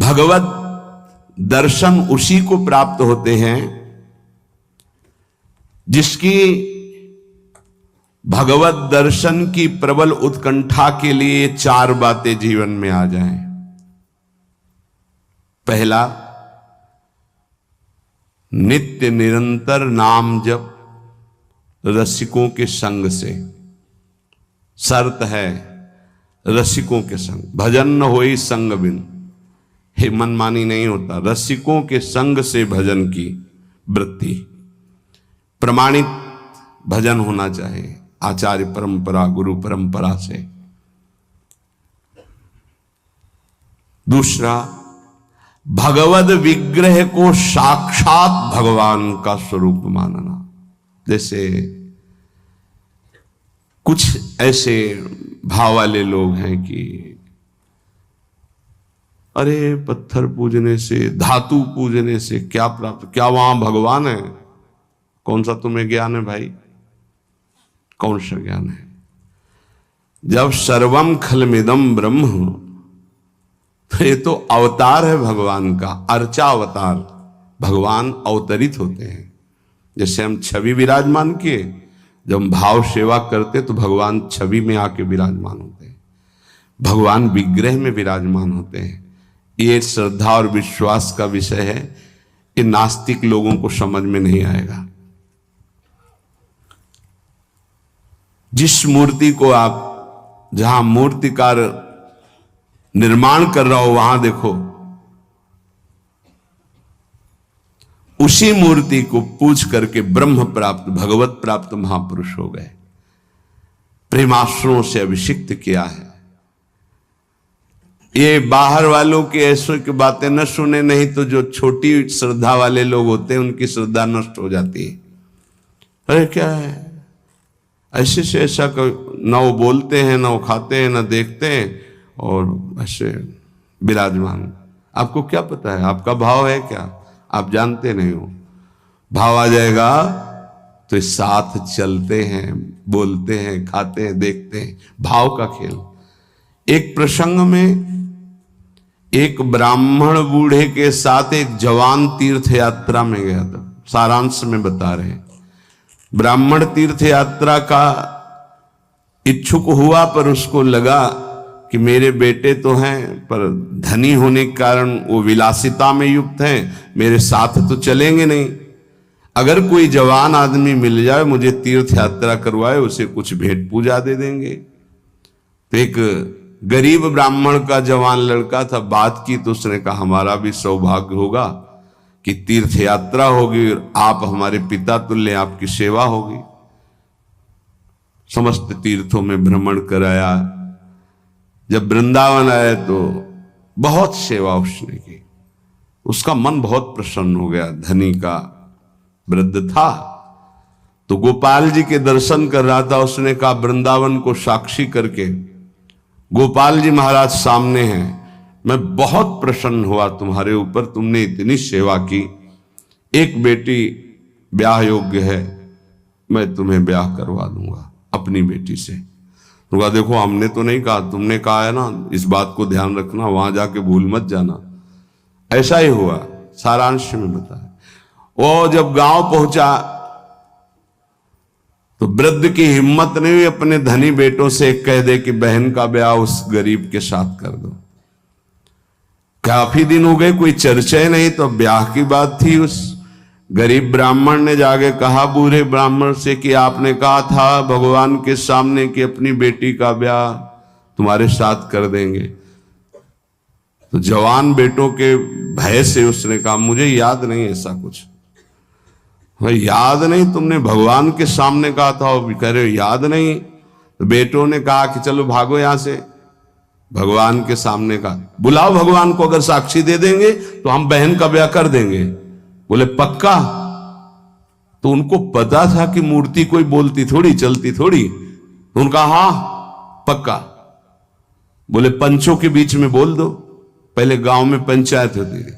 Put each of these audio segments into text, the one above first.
भगवत दर्शन उसी को प्राप्त होते हैं जिसकी भगवत दर्शन की प्रबल उत्कंठा के लिए 4 बातें जीवन में आ जाएं। पहला, नित्य निरंतर नाम जप रसिकों के संग से। शर्त है रसिकों के संग, भजन न होई संग बिन। हे मनमानी नहीं होता, रसिकों के संग से भजन की वृत्ति। प्रमाणित भजन होना चाहिए, आचार्य परंपरा, गुरु परंपरा से। दूसरा, भगवद विग्रह को साक्षात भगवान का स्वरूप मानना। जैसे कुछ ऐसे भाव वाले लोग हैं कि अरे पत्थर पूजने से, धातु पूजने से क्या प्राप्त, क्या वहां भगवान है? कौन सा तुम्हें ज्ञान है भाई? कौन सा ज्ञान है? जब सर्वम खलमिदम ब्रह्म, तो ये तो अवतार है भगवान का, अर्चा अवतार। भगवान अवतरित होते हैं। जैसे हम छवि विराजमान किए, जब हम भाव सेवा करते तो भगवान छवि में आके विराजमान होते हैं, भगवान विग्रह में विराजमान होते हैं। ये श्रद्धा और विश्वास का विषय है, ये नास्तिक लोगों को समझ में नहीं आएगा। जिस मूर्ति को आप, जहां मूर्तिकार निर्माण कर रहा हो, वहां देखो, उसी मूर्ति को पूज करके ब्रह्म प्राप्त, भगवत प्राप्त महापुरुष हो गए। प्रेमाश्रुओं से अभिषिक्त किया है। ये बाहर वालों की ऐसों की बातें न सुने, नहीं तो जो छोटी श्रद्धा वाले लोग होते हैं उनकी श्रद्धा नष्ट हो जाती है। अरे क्या है, ऐसे से ऐसा न वो बोलते हैं, न वो खाते हैं, न देखते हैं, और ऐसे विराजमान। आपको क्या पता है? आपका भाव है क्या? आप जानते नहीं हो। भाव आ जाएगा तो साथ चलते हैं, बोलते हैं, खाते हैं, देखते हैं। भाव का खेल। एक प्रसंग में एक ब्राह्मण बूढ़े के साथ एक जवान तीर्थ यात्रा में गया था। सारांश में बता रहे हैं। ब्राह्मण तीर्थ यात्रा का इच्छुक हुआ, पर उसको लगा कि मेरे बेटे तो हैं, पर धनी होने के कारण वो विलासिता में युक्त हैं, मेरे साथ तो चलेंगे नहीं। अगर कोई जवान आदमी मिल जाए, मुझे तीर्थ यात्रा करवाए, उसे कुछ भेंट पूजा दे देंगे। तो एक गरीब ब्राह्मण का जवान लड़का था, बात की तो उसने कहा हमारा भी सौभाग्य होगा कि तीर्थ यात्रा होगी और आप हमारे पिता तुल्य, आपकी सेवा होगी। समस्त तीर्थों में भ्रमण कराया। जब वृंदावन आए तो बहुत सेवा उसने की। उसका मन बहुत प्रसन्न हो गया। धनी का वृद्ध था तो गोपाल जी के दर्शन कर रहा था। उसने कहा वृंदावन को साक्षी करके, गोपाल जी महाराज सामने हैं, मैं बहुत प्रसन्न हुआ तुम्हारे ऊपर, तुमने इतनी सेवा की। एक बेटी ब्याह योग्य है, मैं तुम्हें ब्याह करवा दूंगा अपनी बेटी से। तो कहा देखो हमने तो नहीं कहा, तुमने कहा है ना, इस बात को ध्यान रखना, वहां जाके भूल मत जाना। ऐसा ही हुआ। सारांश में बताया। वो जब गांव पहुंचा तो वृद्ध की हिम्मत नहीं हुई अपने धनी बेटों से कह दे कि बहन का ब्याह उस गरीब के साथ कर दो। काफी दिन हो गए, कोई चर्चा ही नहीं, तो ब्याह की बात थी। उस गरीब ब्राह्मण ने जाके कहा बूढ़े ब्राह्मण से कि आपने कहा था भगवान के सामने कि अपनी बेटी का ब्याह तुम्हारे साथ कर देंगे। तो जवान बेटों के भय से उसने कहा मुझे याद नहीं ऐसा कुछ। भाई याद नहीं? तुमने भगवान के सामने कहा था। और कह रहे याद नहीं? तो बेटों ने कहा कि चलो भागो यहां से। भगवान के सामने कहा बुलाओ भगवान को, अगर साक्षी दे देंगे तो हम बहन का ब्याह कर देंगे। बोले पक्का? तो उनको पता था कि मूर्ति कोई बोलती थोड़ी, चलती थोड़ी। तो उनका हाँ पक्का। बोले पंचों के बीच में बोल दो। पहले गांव में पंचायत होती थी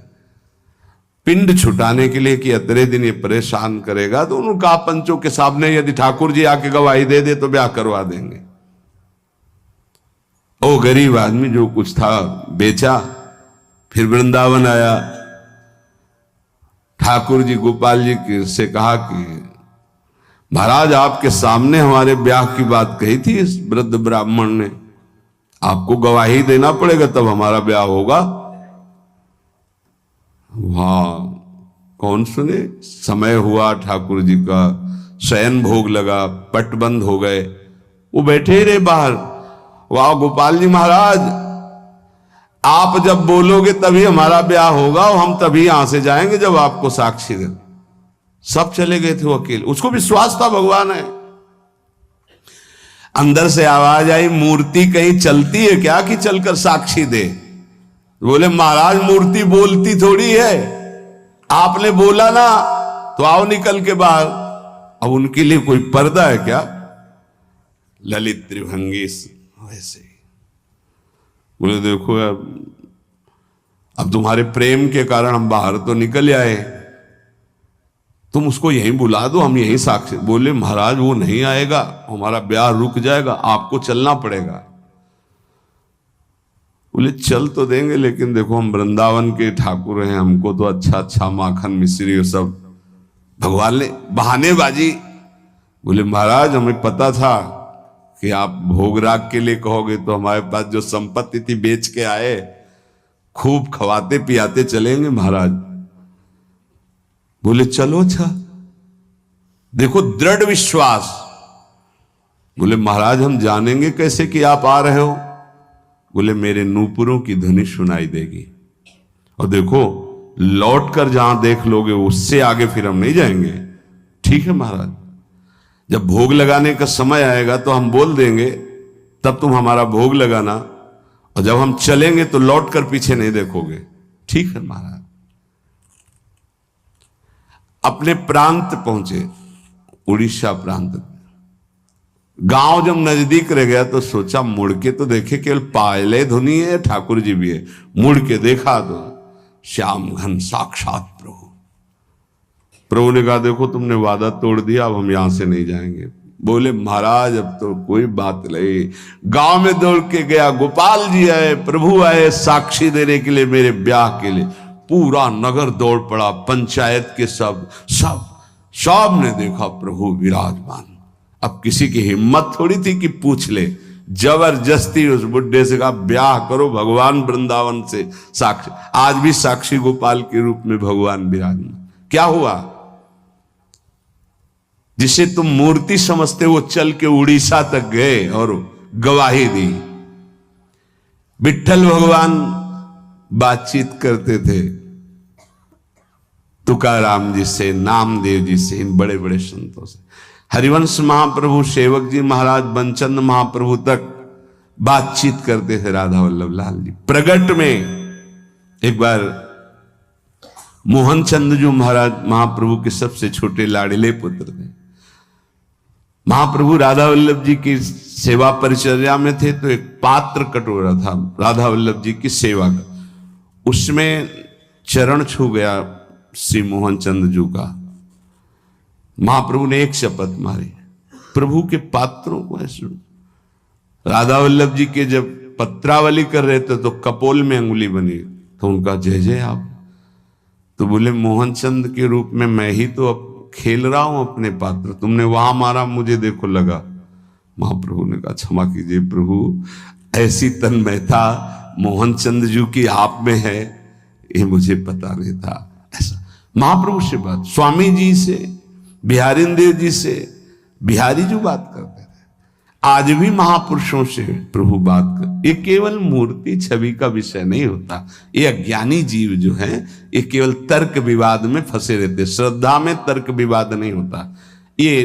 पिंड छुटाने के लिए कि अतरे दिन ये परेशान करेगा। तो उन्होंने कहा पंचों के सामने यदि ठाकुर जी आके गवाही दे दे तो ब्याह करवा देंगे। ओ गरीब आदमी जो कुछ था बेचा फिर वृंदावन आया, ठाकुर जी गोपाल जी से कहा कि महाराज आपके सामने हमारे ब्याह की बात कही थी इस वृद्ध ब्राह्मण ने, आपको गवाही देना पड़ेगा तब हमारा ब्याह होगा। वहां कौन सुने, समय हुआ, ठाकुर जी का शयन भोग लगा, पट बंद हो गए, वो बैठे ही रहे बाहर। वाह गोपाल जी महाराज, आप जब बोलोगे तभी हमारा ब्याह होगा और हम तभी यहां से जाएंगे जब आपको साक्षी दे। सब चले गए थे वो अकेले, उसको विश्वास था भगवान है। अंदर से आवाज आई, मूर्ति कहीं चलती है क्या कि चलकर साक्षी दे? बोले महाराज मूर्ति बोलती थोड़ी है, आपने बोला ना तो आओ निकल के बाहर। अब उनके लिए कोई पर्दा है क्या? ललित त्रिभंगी वैसे। बोले देखो अब तुम्हारे प्रेम के कारण हम बाहर तो निकल आए, तुम उसको यहीं बुला दो, हम यहीं साक्षी। बोले महाराज वो नहीं आएगा, हमारा ब्याह रुक जाएगा, आपको चलना पड़ेगा। बोले चल तो देंगे लेकिन देखो हम वृंदावन के ठाकुर हैं, हमको तो अच्छा अच्छा माखन मिश्री और सब भगवान ने बहानेबाजी। बोले महाराज हमें पता था कि आप भोग राग के लिए कहोगे तो हमारे पास जो संपत्ति थी बेच के आए, खूब खवाते पियाते चलेंगे महाराज। बोले चलो अच्छा, देखो दृढ़ विश्वास। बोले महाराज हम जानेंगे कैसे कि आप आ रहे हो? बोले मेरे नूपुरों की ध्वनि सुनाई देगी, और देखो लौट कर जहां देख लोगे उससे आगे फिर हम नहीं जाएंगे। ठीक है महाराज, जब भोग लगाने का समय आएगा तो हम बोल देंगे, तब तुम हमारा भोग लगाना, और जब हम चलेंगे तो लौट कर पीछे नहीं देखोगे। ठीक है महाराज। अपने प्रांत पहुंचे, उड़ीसा प्रांत। गांव जब नजदीक रह गया तो सोचा मुड़ के तो देखे, केवल पायले धुनी है, ठाकुर जी भी है। मुड़ के देखा तो श्याम घन साक्षात प्रभु। प्रभु ने कहा देखो तुमने वादा तोड़ दिया, अब हम यहां से नहीं जाएंगे। बोले महाराज अब तो कोई बात नहीं। गांव में दौड़ के गया, गोपाल जी आए, प्रभु आए साक्षी देने के लिए मेरे ब्याह के लिए। पूरा नगर दौड़ पड़ा, पंचायत के सब ने देखा प्रभु विराजमान। अब किसी की हिम्मत थोड़ी थी कि पूछ ले, जबरदस्ती उस बुड्ढे से कहा ब्याह करो, भगवान वृंदावन से साक्षी। आज भी साक्षी गोपाल के रूप में भगवान विराजमान। क्या हुआ? जिसे तुम मूर्ति समझते वो चल के उड़ीसा तक गए और गवाही दी। विट्ठल भगवान बातचीत करते थे तुकाराम जी से, नामदेव जी से, इन बड़े बड़े संतों से। हरिवंश महाप्रभु, सेवक जी महाराज, बनचंद महाप्रभु तक बातचीत करते थे राधा वल्लभ लाल जी। प्रगट में एक बार मोहन चंद जो महाराज महाप्रभु के सबसे छोटे लाडले पुत्र थे, महाप्रभु राधा वल्लभ जी की सेवा परिचर्या में थे, तो एक पात्र कटोरा था राधा वल्लभ जी की सेवा का, उसमें चरण छू गया श्री मोहन चंद जी का। महाप्रभु ने एक शपथ मारी, प्रभु के पात्रों को ऐसे। राधा वल्लभ जी के जब पत्रावली कर रहे थे तो कपोल में अंगुली बनी, तो उनका जय जय आप। तो बोले मोहन चंद के रूप में मैं ही तो अब खेल रहा हूं अपने पात्र, तुमने वहां मारा, मुझे देखो लगा। महाप्रभु ने कहा क्षमा कीजिए प्रभु, ऐसी तन्मयता मोहन चंद जी की आप में है ये मुझे पता नहीं था। ऐसा महाप्रभु से बात, स्वामी जी से, बिहारी देव जी से, बिहारी जो बात करते थे, आज भी महापुरुषों से प्रभु बात कर। ये केवल मूर्ति छवि का विषय नहीं होता। ये अज्ञानी जीव जो हैं ये केवल तर्क विवाद में फंसे रहते। श्रद्धा में तर्क विवाद नहीं होता। ये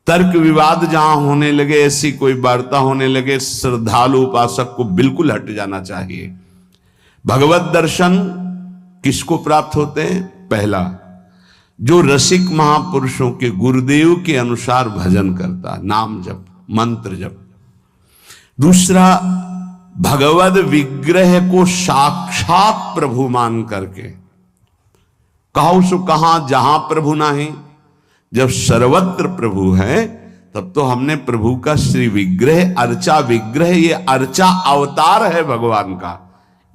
तर्क विवाद जहां होने लगे, ऐसी कोई वार्ता होने लगे, श्रद्धालु उपासक को बिल्कुल हट जाना चाहिए। भगवत दर्शन किसको प्राप्त होते हैं? पहला, जो रसिक महापुरुषों के गुरुदेव के अनुसार भजन करता, नाम जप, मंत्र जप। दूसरा, भगवद विग्रह को साक्षात प्रभु मान करके, कहो सो कहां जहां प्रभु नाही, जब सर्वत्र प्रभु है तब तो हमने प्रभु का श्री विग्रह, अर्चा विग्रह, ये अर्चा अवतार है भगवान का,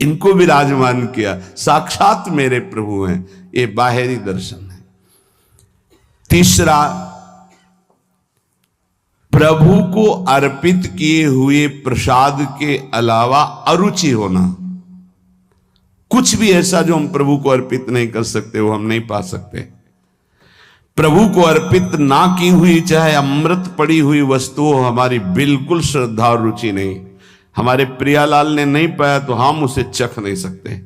इनको विराजमान किया, साक्षात मेरे प्रभु हैं। ये बाहरी दर्शन है। तीसरा, प्रभु को अर्पित किए हुए प्रसाद के अलावा अरुचि होना। कुछ भी ऐसा जो हम प्रभु को अर्पित नहीं कर सकते वो हम नहीं पा सकते। प्रभु को अर्पित ना की हुई चाहे अमृत पड़ी हुई वस्तु हमारी बिल्कुल श्रद्धा और रुचि नहीं। हमारे प्रियालाल ने नहीं पाया तो हम उसे चख नहीं सकते।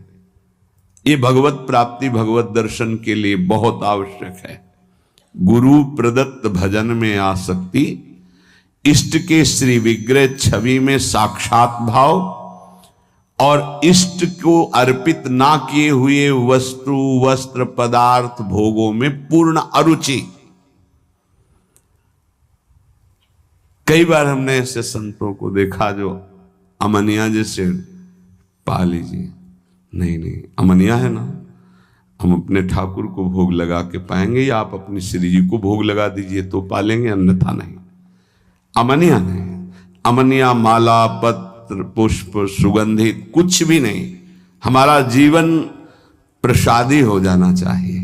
ये भगवत प्राप्ति, भगवत दर्शन के लिए बहुत आवश्यक है। गुरु प्रदत्त भजन में आसक्ति, इष्ट के श्री विग्रह छवि में साक्षात भाव और इष्ट को अर्पित ना किए हुए वस्तु, वस्त्र, पदार्थ, भोगों में पूर्ण अरुचि। कई बार हमने ऐसे संतों को देखा जो अमनिया जैसे पा लीजिए, नहीं अमनिया है ना, हम अपने ठाकुर को भोग लगा के पाएंगे या आप अपनी श्री जी को भोग लगा दीजिए तो पालेंगे, अन्यथा नहीं। अमनिया नहीं, अमनिया माला, पत्र, पुष्प, सुगंधित कुछ भी नहीं। हमारा जीवन प्रसादी हो जाना चाहिए।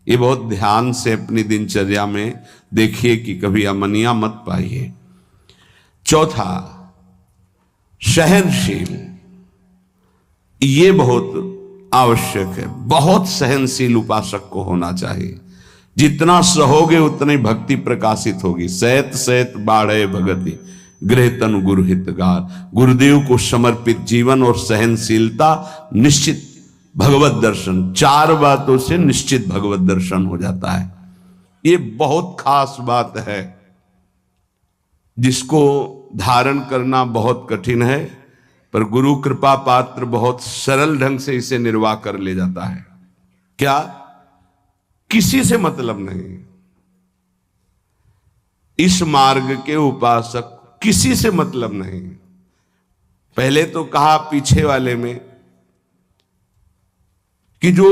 ये बहुत ध्यान से अपनी दिनचर्या में देखिए कि कभी अमनिया मत पाइए। चौथा, सहनशील। ये बहुत आवश्यक है। बहुत सहनशील उपासक को होना चाहिए। जितना सहोगे उतनी भक्ति प्रकाशित होगी। सहत सहत बाढ़े भगति, गृह तनु गुरु हितगार। गुरुदेव को समर्पित जीवन और सहनशीलता, निश्चित भगवत दर्शन। चार बातों से निश्चित भगवत दर्शन हो जाता है। ये बहुत खास बात है जिसको धारण करना बहुत कठिन है, पर गुरु कृपा पात्र बहुत सरल ढंग से इसे निर्वाह कर ले जाता है। क्या? किसी से मतलब नहीं। इस मार्ग के उपासक किसी से मतलब नहीं। पहले तो कहा पीछे वाले में कि जो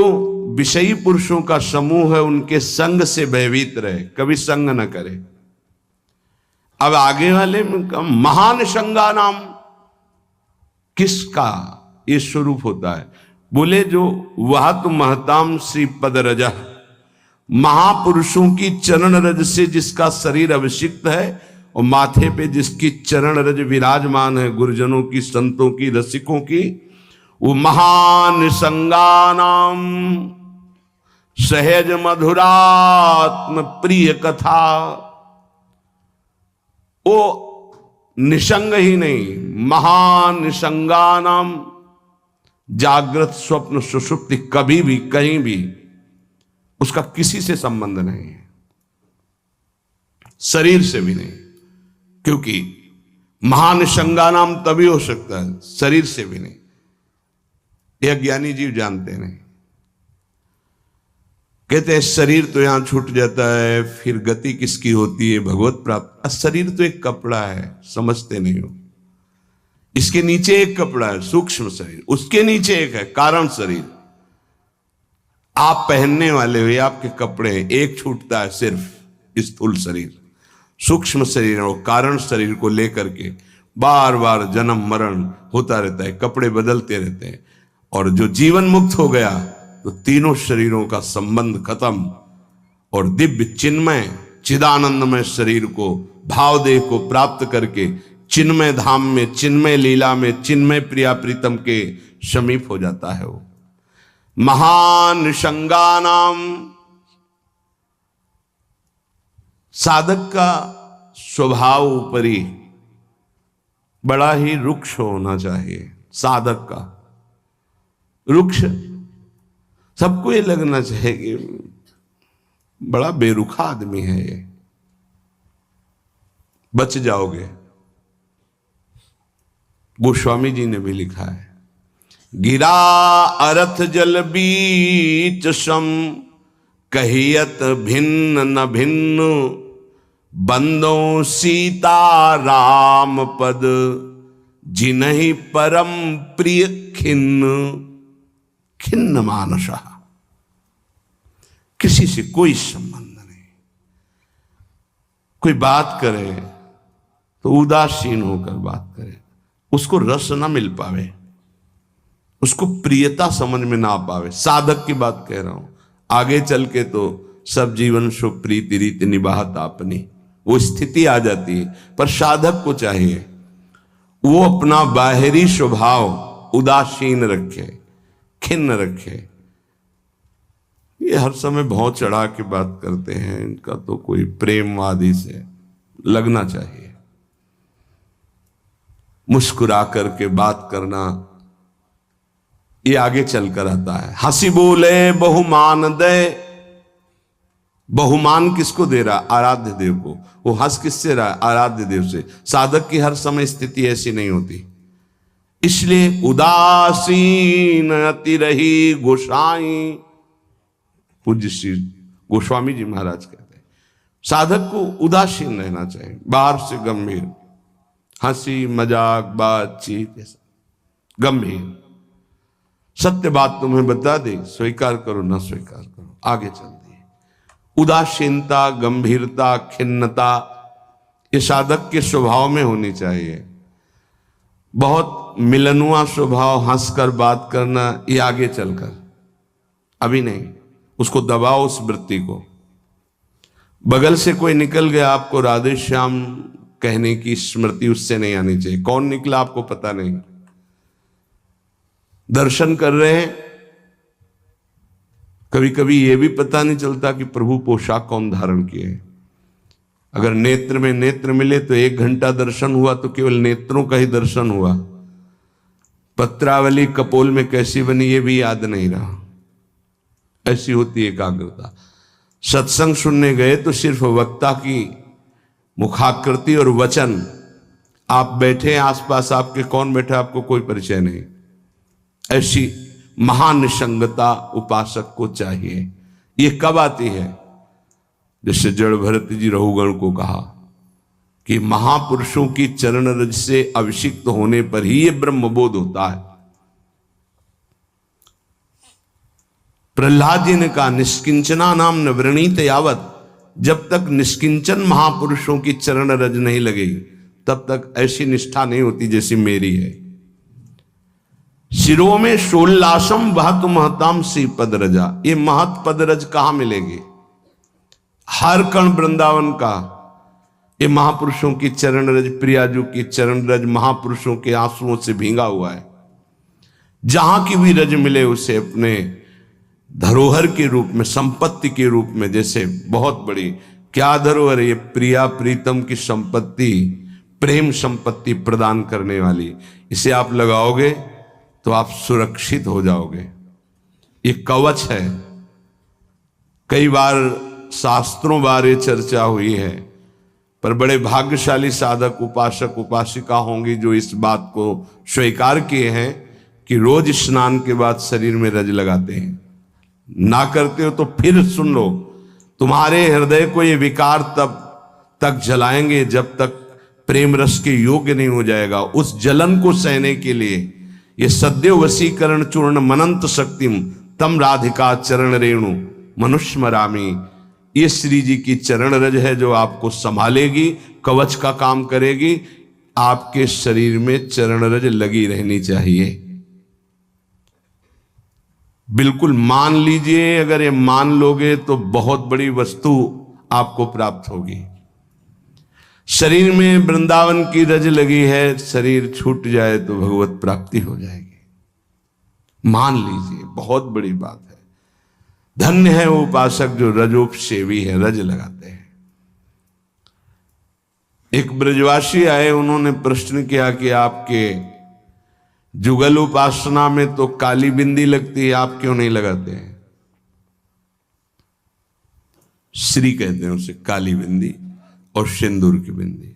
विषयी पुरुषों का समूह है उनके संग से भयभीत रहे, कभी संग न करे। अब आगे वाले में महान संगा नाम किसका ये स्वरूप होता है? बोले जो वह तो महताम श्री पद रजा, महापुरुषों की चरण रज से जिसका शरीर अभिषिक्त है और माथे पे जिसकी चरण रज विराजमान है, गुरुजनों की, संतों की, रसिकों की, वो महान संगानाम सहज मधुरात्म प्रिय कथा। वो निसंग ही नहीं, महान निसंगानाम, जागृत स्वप्न सुषुप्ति कभी भी कहीं भी उसका किसी से संबंध नहीं है, शरीर से भी नहीं। क्योंकि महान संगानाम तभी हो सकता है, शरीर से भी नहीं। यह ज्ञानी जीव जानते नहीं। कहते हैं शरीर तो यहां छूट जाता है, फिर गति किसकी होती है? भगवत प्राप्त। शरीर तो एक कपड़ा है, समझते नहीं हो। इसके नीचे एक कपड़ा है, सूक्ष्म शरीर, उसके नीचे एक है कारण शरीर। आप पहनने वाले हो, आपके कपड़े हैं, एक छूटता है सिर्फ स्थूल शरीर। सूक्ष्म शरीर और कारण शरीर को लेकर के बार बार जन्म मरण होता रहता है, कपड़े बदलते रहते हैं। और जो जीवन मुक्त हो गया तो तीनों शरीरों का संबंध खत्म और दिव्य चिन्मय चिदानंदमय शरीर को, भाव देह को प्राप्त करके चिन्मय धाम में, चिन्मय लीला में, चिन्मय प्रिया प्रीतम के समीप हो जाता है। वो महान संगानाम। साधक का स्वभाव ऊपरी बड़ा ही रुक्ष होना चाहिए। साधक का रुक्ष, सबको ये लगना चाहिए कि बड़ा बेरुखा आदमी है ये, बच जाओगे। गोस्वामी जी ने भी लिखा है, गिरा अरथ जल बीच सम, कहियत भिन्न न भिन्न, बंदों सीता राम पद, जिन्हि परम प्रिय खिन्न। खिन्न मानसा, किसी से कोई संबंध नहीं। कोई बात करे तो उदासीन होकर बात करे, उसको रस ना मिल पावे। उसको प्रियता समझ में ना पावे। साधक की बात कह रहा हूं, आगे चल के तो सब जीवन शो प्रीति रीति निभात आपनी, वो स्थिति आ जाती है। पर साधक को चाहिए वो अपना बाहरी स्वभाव उदासीन रखे, खिन्न रखे। ये हर समय भौं चढ़ा के बात करते हैं, इनका तो कोई प्रेमवादी से लगना चाहिए। मुस्कुरा करके बात करना, ये आगे चलकर आता है। हंसी बोले बहुमान दे, बहुमान किसको दे रहा? आराध्य देव को। वो हंस किससे रहा? आराध्य देव से। साधक की हर समय स्थिति ऐसी नहीं होती, इसलिए उदासीन अति रही गोसाई। पूज्य श्री गोस्वामी जी महाराज कहते हैं साधक को उदासीन रहना चाहिए, बाहर से गंभीर, हंसी मजाक बातचीत गंभीर। सत्य बात तुम्हें बता दी, स्वीकार करो ना स्वीकार करो, आगे चल दिए। उदासीनता, गंभीरता, खिन्नता ये साधक के स्वभाव में होनी चाहिए। बहुत मिलनुआ स्वभाव, हंसकर बात करना, ये आगे चलकर, अभी नहीं। उसको दबाओ उस वृत्ति को। बगल से कोई निकल गया, आपको राधे श्याम कहने की स्मृति उससे नहीं आनी चाहिए। कौन निकला आपको पता नहीं। दर्शन कर रहे हैं, कभी कभी यह भी पता नहीं चलता कि प्रभु पोशाक कौन धारण किए। अगर नेत्र में नेत्र मिले तो 1 घंटा दर्शन हुआ तो केवल नेत्रों का ही दर्शन हुआ। पत्रावली कपोल में कैसी बनी ये भी याद नहीं रहा। ऐसी होती एकाग्रता। सत्संग सुनने गए तो सिर्फ वक्ता की मुखाकृति और वचन, आप बैठे आसपास, आपके कौन बैठे आपको कोई परिचय नहीं। ऐसी महानिसंगता उपासक को चाहिए। ये कब आती है? जैसे जड़ भरत जी रहुगण को कहा कि महापुरुषों की चरण रज से अभिषिक्त होने पर ही ये ब्रह्मबोध होता है। प्रहलाद जी ने कहा निष्किंचना नाम न वृणीत यावत, जब तक निष्किंचन महापुरुषों की चरण रज नहीं लगेगी तब तक ऐसी निष्ठा नहीं होती जैसी मेरी है। शिरो में शोल्लासम बहत महताम सी पद रजा, ये महत पद रज कहां मिलेगी? हर कण वृंदावन का ये महापुरुषों की चरण रज, प्रियाजू की चरण रज महापुरुषों के आंसुओं से भींगा हुआ है। जहां की भी रज मिले उसे अपने धरोहर के रूप में, संपत्ति के रूप में, जैसे बहुत बड़ी क्या धरोहर, ये प्रिया प्रीतम की संपत्ति, प्रेम संपत्ति प्रदान करने वाली, इसे आप लगाओगे तो आप सुरक्षित हो जाओगे। ये कवच है। कई बार शास्त्रों बारे चर्चा हुई है, पर बड़े भाग्यशाली साधक उपासक उपासिका होंगी जो इस बात को स्वीकार किए हैं कि रोज स्नान के बाद शरीर में रज लगाते हैं। ना करते हो तो फिर सुन लो, तुम्हारे हृदय को ये विकार तब तक जलाएंगे जब तक प्रेम रस के योग्य नहीं हो जाएगा। उस जलन को सहने के लिए ये सद्यो वशीकरण चूर्ण मनंत शक्तिम तम राधिका चरण रेणु मनुष्य मरामी, ये श्री जी की चरण रज है जो आपको संभालेगी, कवच का काम करेगी। आपके शरीर में चरण रज लगी रहनी चाहिए। बिल्कुल मान लीजिए, अगर ये मान लोगे तो बहुत बड़ी वस्तु आपको प्राप्त होगी। शरीर में वृंदावन की रज लगी है, शरीर छूट जाए तो भगवत प्राप्ति हो जाएगी। मान लीजिए, बहुत बड़ी बात है। धन्य है वो उपासक जो रजोप सेवी है, रज लगाते हैं। एक ब्रजवासी आए, उन्होंने प्रश्न किया कि आपके जुगल उपासना में तो काली बिंदी लगती है, आप क्यों नहीं लगाते हैं? श्री कहते हैं उसे, काली बिंदी और सिंदूर की बिंदी।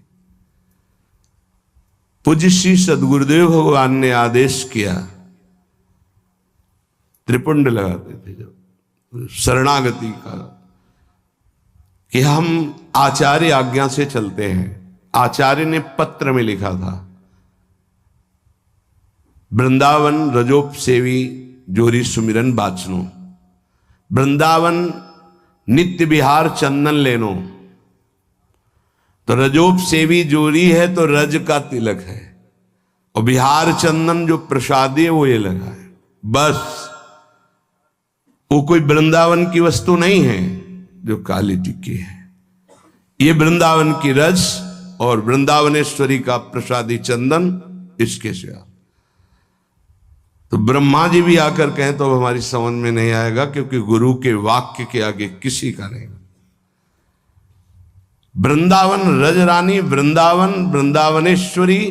पूज्य श्री सदगुरुदेव भगवान ने आदेश किया, त्रिपुंड लगाते थे जब शरणागति का, कि हम आचार्य आज्ञा से चलते हैं। आचार्य ने पत्र में लिखा था, वृंदावन रजोप सेवी जोरी सुमिरन बाचनो, वृंदावन नित्य विहार चंदन लेनो। तो रजोप सेवी जोरी है तो रज का तिलक है, और बिहार चंदन जो प्रसादी है वो ये लगा है। बस वो कोई वृंदावन की वस्तु नहीं है जो काली टिक्की है। ये वृंदावन की रज और वृंदावनेश्वरी का प्रसादी चंदन, इसके सिवा। तो ब्रह्मा जी भी आकर कहें तो हमारी समझ में नहीं आएगा, क्योंकि गुरु के वाक्य के आगे किसी का नहीं। वृंदावन रजरानी, वृंदावन वृंदावनेश्वरी,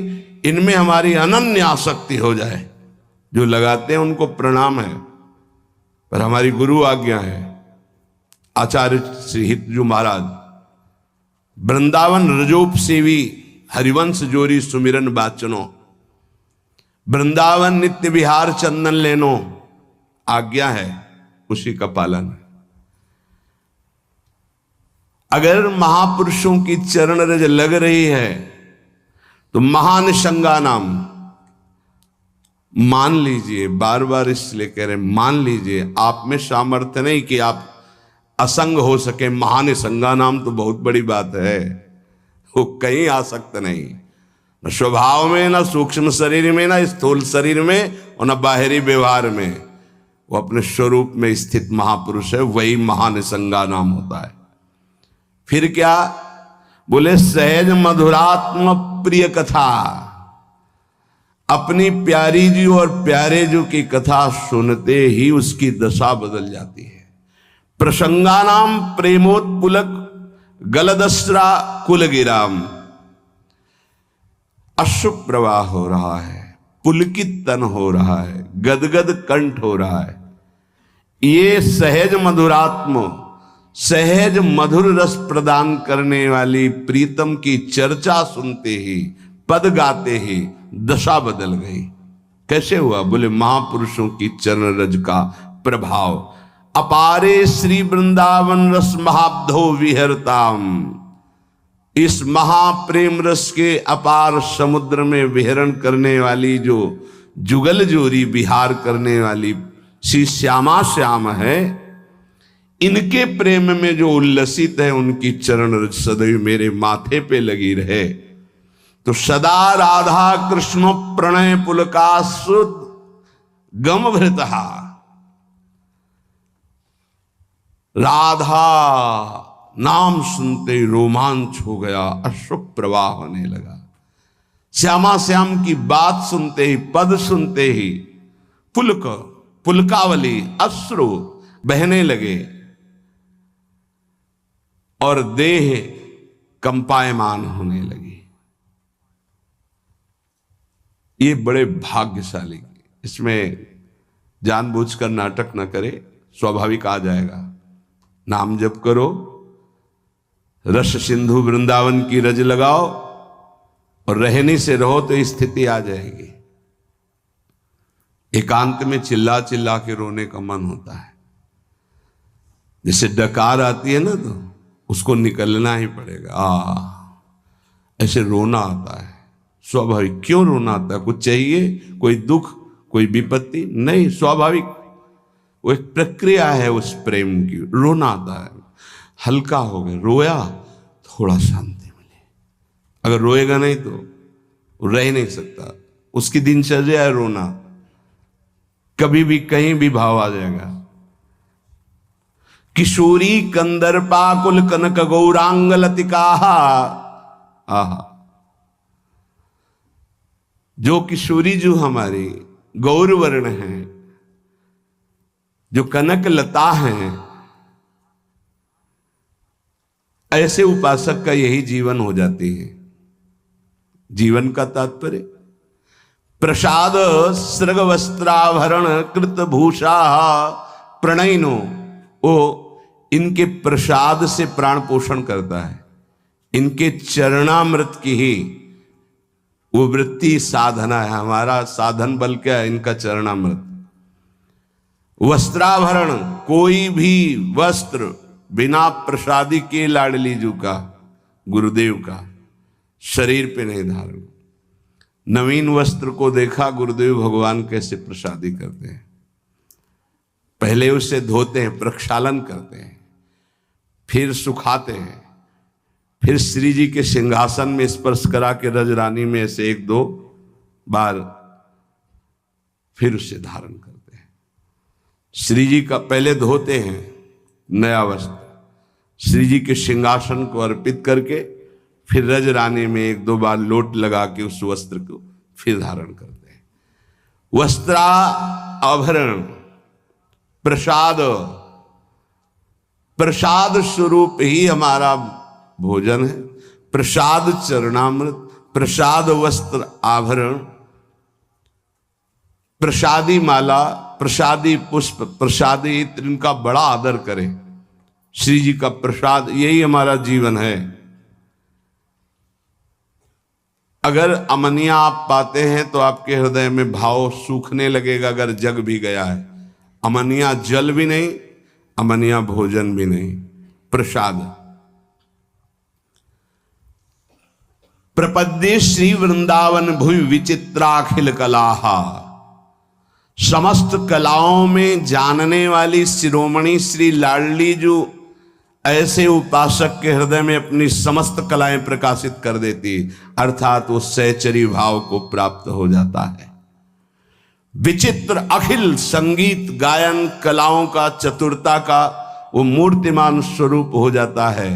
इनमें हमारी अनन्य आसक्ति हो जाए। जो लगाते हैं उनको प्रणाम है, पर हमारी गुरु आज्ञा है। आचार्य श्री हितजू महाराज, वृंदावन रजोप सेवी हरिवंश जोरी सुमिरन बाचनो, वृंदावन नित्य विहार चंदन लेनो, आज्ञा है, उसी का पालन है। अगर महापुरुषों की चरण रज लग रही है तो महानिशंगा नाम मान लीजिए। बार बार इसलिए कह रहे मान लीजिए, आप में सामर्थ्य नहीं कि आप असंग हो सके। महानिशंगा नाम तो बहुत बड़ी बात है, वो कहीं आसक्त नहीं, न स्वभाव में, न सूक्ष्म शरीर में, न स्थूल शरीर में, और न बाहरी व्यवहार में। वो अपने स्वरूप में स्थित महापुरुष है, वही महानिशंगा नाम होता है। फिर क्या बोले? सहज मधुरात्म प्रिय कथा, अपनी प्यारी जी और प्यारे जी की कथा सुनते ही उसकी दशा बदल जाती है। प्रसंगानाम प्रेमोत्पुलक गलदस्रा कुलगिराम, अश्रु प्रवाह हो रहा है, पुलकित तन हो रहा है, गदगद कंठ हो रहा है। ये सहज मधुरात्म, सहज मधुर रस प्रदान करने वाली प्रीतम की चर्चा सुनते ही, पद गाते ही दशा बदल गई। कैसे हुआ? बोले महापुरुषों की चरण रज का प्रभाव। अपारे श्री वृंदावन रस महाब्धो विहरताम, इस महाप्रेम रस के अपार समुद्र में विहरण करने वाली जो जुगल जोरी विहार करने वाली श्री श्यामा श्याम है, इनके प्रेम में जो उल्लसित है, उनकी चरण रज सदैव मेरे माथे पे लगी रहे। तो सदा राधा कृष्ण प्रणय पुलकासुद गम भृतहा, राधा नाम सुनते ही रोमांच हो गया, अश्रु प्रवाह होने लगा। श्यामा श्याम की बात सुनते ही, पद सुनते ही पुलक, पुलकावली, अश्रु बहने लगे और देह कंपायमान होने लगी। ये बड़े भाग्यशाली, इसमें जानबूझकर नाटक न करे, स्वाभाविक आ जाएगा। नाम जप करो, रस सिंधु वृंदावन की रज लगाओ और रहनी से रहो तो स्थिति आ जाएगी। एकांत में चिल्ला चिल्ला के रोने का मन होता है। जैसे डकार आती है ना, तो उसको निकलना ही पड़ेगा। ऐसे रोना आता है, स्वाभाविक। क्यों रोना आता है? कुछ चाहिए, कोई दुख, कोई विपत्ति? नहीं, स्वाभाविक वो एक प्रक्रिया है उस प्रेम की। रोना आता है, हल्का हो गया, रोया, थोड़ा शांति मिले। अगर रोएगा नहीं तो रह नहीं सकता। उसकी दिनचर्या है रोना, कभी भी कहीं भी भाव आ जाएगा। किशोरी कंदर्पा कुल कनक गौरांग लतिका, आहा, जो किशोरी जो हमारी गौर वर्ण है, जो कनक लता है, ऐसे उपासक का यही जीवन हो जाती है। जीवन का तात्पर्य प्रसाद सृग वस्त्राभरण कृत भूषा प्रणयनो, वो इनके प्रसाद से प्राण पोषण करता है। इनके चरणामृत की ही वो वृत्ति साधना है। हमारा साधन बल क्या है? इनका चरणामृत। वस्त्राभरण, कोई भी वस्त्र बिना प्रसादी के लाडली जू का, गुरुदेव का, शरीर पे नहीं धारण। नवीन वस्त्र को देखा गुरुदेव भगवान कैसे प्रसादी करते हैं। पहले उसे धोते हैं, प्रक्षालन करते हैं, फिर सुखाते हैं, फिर श्री जी के सिंहासन में स्पर्श करा के रजरानी में ऐसे 1-2 बार फिर उसे धारण करते हैं। श्री जी का पहले धोते हैं नया वस्त्र, श्री जी के सिंहासन को अर्पित करके फिर रज रानी में 1-2 बार लोट लगा के उस वस्त्र को फिर धारण करते हैं। वस्त्रा आभरण प्रसाद, प्रसाद स्वरूप ही हमारा भोजन है। प्रसाद चरणामृत, प्रसाद वस्त्र आभरण, प्रसादी माला, प्रसादी पुष्प, प्रसादी इत्र, इनका बड़ा आदर करें। श्री जी का प्रसाद यही हमारा जीवन है। अगर अमनिया आप पाते हैं तो आपके हृदय में भाव सूखने लगेगा। अगर जग भी गया है, अमनिया जल भी नहीं, अमनिया भोजन भी नहीं, प्रसाद। प्रपद्ये श्री वृंदावन भुवि विचित्राखिल कलाहा, समस्त कलाओं में जानने वाली शिरोमणि श्री लाडली जो ऐसे उपासक के हृदय में अपनी समस्त कलाएं प्रकाशित कर देती, अर्थात वो सहचरी भाव को प्राप्त हो जाता है। विचित्र अखिल संगीत गायन कलाओं का, चतुरता का वो मूर्तिमान स्वरूप हो जाता है।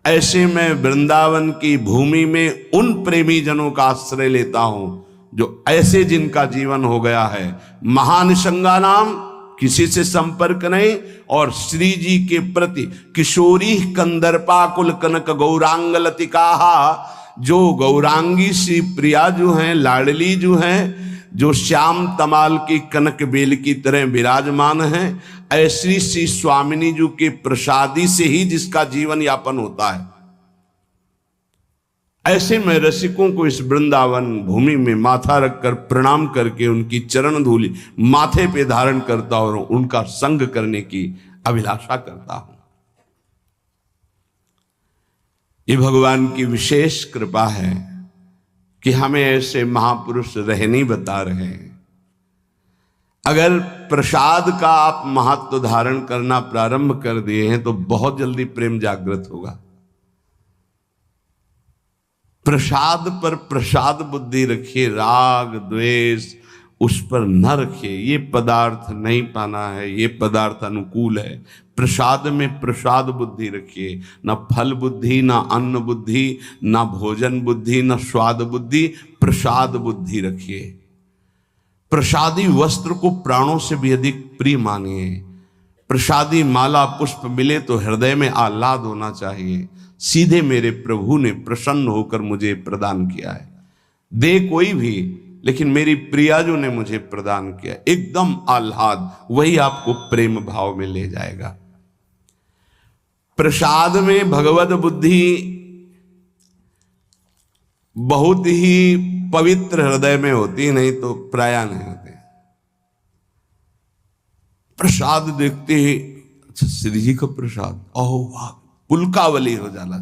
ऐसे में वृंदावन की भूमि में उन प्रेमी जनों का आश्रय लेता हूं जो ऐसे जिनका जीवन हो गया है महानिसंगा नाम, किसी से संपर्क नहीं, और श्री जी के प्रति किशोरी कंदर्पाकुल कनक गौरांग लतिकाहा, जो गौरांगी श्री प्रिया जो हैं, लाडली जो हैं, जो श्याम तमाल की कनक बेल की तरह विराजमान हैं, ऐसी श्री स्वामिनी जी के प्रसादी से ही जिसका जीवन यापन होता है। ऐसे में रसिकों को इस वृंदावन भूमि में माथा रखकर प्रणाम करके उनकी चरण धूलि माथे पे धारण करता और उनका संग करने की अभिलाषा करता हूं। ये भगवान की विशेष कृपा है कि हमें ऐसे महापुरुष रहनी बता रहे हैं। अगर प्रसाद का आप महत्व धारण करना प्रारंभ कर दिए हैं तो बहुत जल्दी प्रेम जागृत होगा। प्रसाद पर प्रसाद बुद्धि रखिए, राग द्वेष उस पर न रखिए। ये पदार्थ नहीं पाना है, ये पदार्थ अनुकूल है। प्रसाद में प्रसाद बुद्धि रखिए, न फल बुद्धि, न अन्न बुद्धि, न भोजन बुद्धि, न स्वाद बुद्धि, प्रसाद बुद्धि रखिए। प्रसादी वस्त्र को प्राणों से भी अधिक प्रिय मानिए। प्रसादी माला पुष्प मिले तो हृदय में आह्लाद होना चाहिए। सीधे मेरे प्रभु ने प्रसन्न होकर मुझे प्रदान किया है, दे कोई भी, लेकिन मेरी प्रियाजू ने मुझे प्रदान किया, एकदम आह्लाद, वही आपको प्रेम भाव में ले जाएगा। प्रसाद में भगवत बुद्धि बहुत ही पवित्र हृदय में होती, नहीं तो प्राय नहीं होते। प्रसाद देखते ही अच्छा श्री जी का प्रसाद, ओह वाह, पुलकावली हो जाला।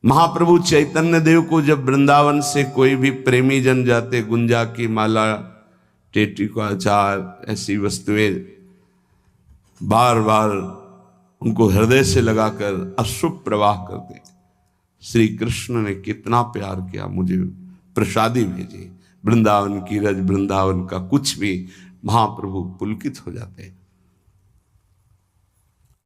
महाप्रभु चैतन्य देव को जब वृंदावन से कोई भी प्रेमी जन जाते, गुंजा की माला, टेटी का अचार, ऐसी वस्तुएं बार बार उनको हृदय से लगाकर अश्रु प्रवाह करते। श्री कृष्ण ने कितना प्यार किया, मुझे प्रसादी भेजी। वृंदावन की रज, वृंदावन का कुछ भी, महाप्रभु पुलकित हो जाते।